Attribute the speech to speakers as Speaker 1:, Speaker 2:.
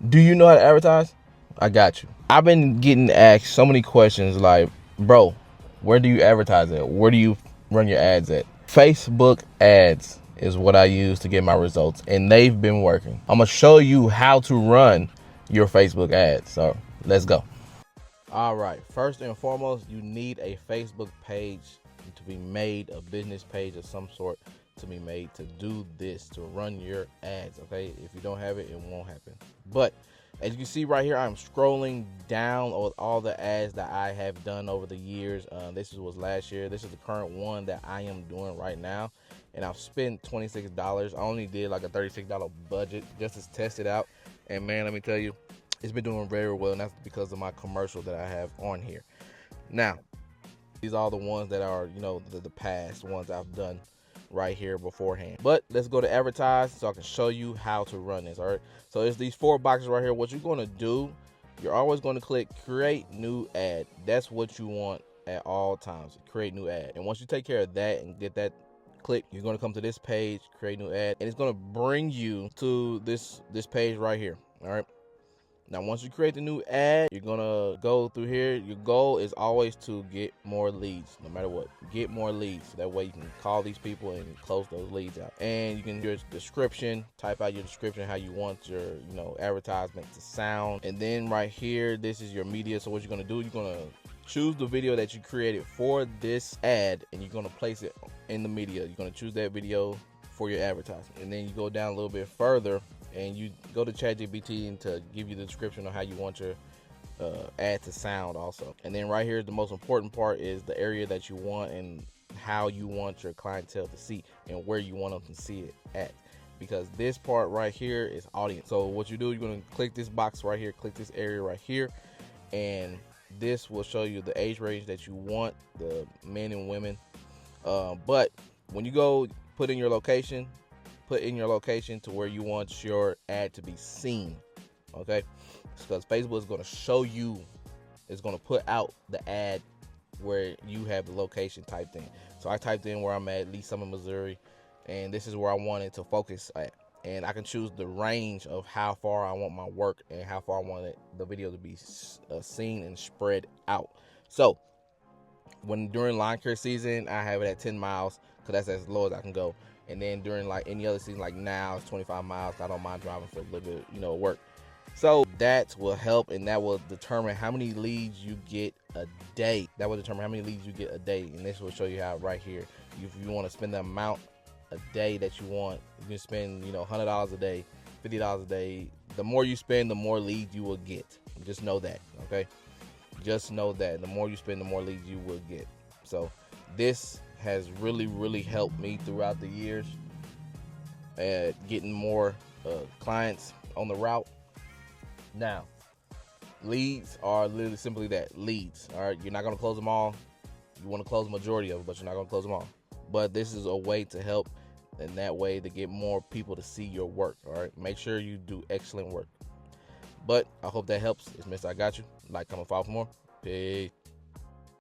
Speaker 1: Do you know how to advertise? I got you. I've been getting asked so many questions like, bro, where do you advertise at? Where do you run your ads at? Facebook ads is what I use to get my results, and they've been working. I'm gonna show you how to run your Facebook ads. So let's go. All right, first and foremost, you need a Facebook page to be made, a business page of some sort to be made to do this, to run your ads, okay? If you don't have it, it won't happen. But as you can see right here, I'm scrolling down with all the ads that I have done over the years. This was last year. This is the current one that I am doing right now. And I've spent $26. I only did like a $36 budget just to test it out. And man, let me tell you, it's been doing very well, and that's because of my commercial that I have on here. Now, these are the ones that are, the past ones I've done right here beforehand. But let's go to advertise so I can show you how to run this. All right. So it's these 4 boxes right here. What you're going to do, you're always going to click create new ad. That's what you want at all times. Create new ad. And once you take care of that and get that click, you're going to come to this page, create new ad, and it's going to bring you to this page right here. All right. Now, once you create the new ad, you're gonna go through here. Your goal is always to get more leads, no matter what. Get more leads. So that way you can call these people and close those leads out. And you can do your description, type out your description, how you want your, advertisement to sound. And then right here, this is your media. So what you're gonna do, you're gonna choose the video that you created for this ad, and you're gonna place it in the media. You're gonna choose that video for your advertisement. And then you go down a little bit further, and you go to ChatGPT and to give you the description of how you want your ad to sound also. And then right here, the most important part is the area that you want and how you want your clientele to see and where you want them to see it at. Because this part right here is audience. So what you do, you're going to click this box right here, click this area right here, and this will show you the age range that you want, the men and women. But when you go put in your location, to where you want your ad to be seen, okay? Because Facebook is going to show you, it's going to put out the ad where you have the location typed in. So I typed in where I'm at, Lee Summit, Missouri, and this is where I wanted to focus at. And I can choose the range of how far I want my work and how far I want the video to be seen and spread out. So when during lawn care season, I have it at 10 miles because that's as low as I can go. And then during like any other season, like now it's 25 miles. I don't mind driving for a little bit, work. So that will help, and that will determine how many leads you get a day. That will determine how many leads you get a day. And this will show you how right here. If you want to spend the amount a day that you want, you can spend, $100 a day, $50 a day. The more you spend, the more leads you will get. Just know that, okay? Just know that the more you spend, the more leads you will get. So this has really helped me throughout the years at getting more clients on the route. Now, leads are literally simply that, leads. All right, you're not going to close them all. You want to close the majority of them, but you're not going to close them all. But this is a way to help, and that way to get more people to see your work. All right, make sure you do excellent work. But I hope that helps. It's Mr. I Got You. Like, comment, follow for more. Peace.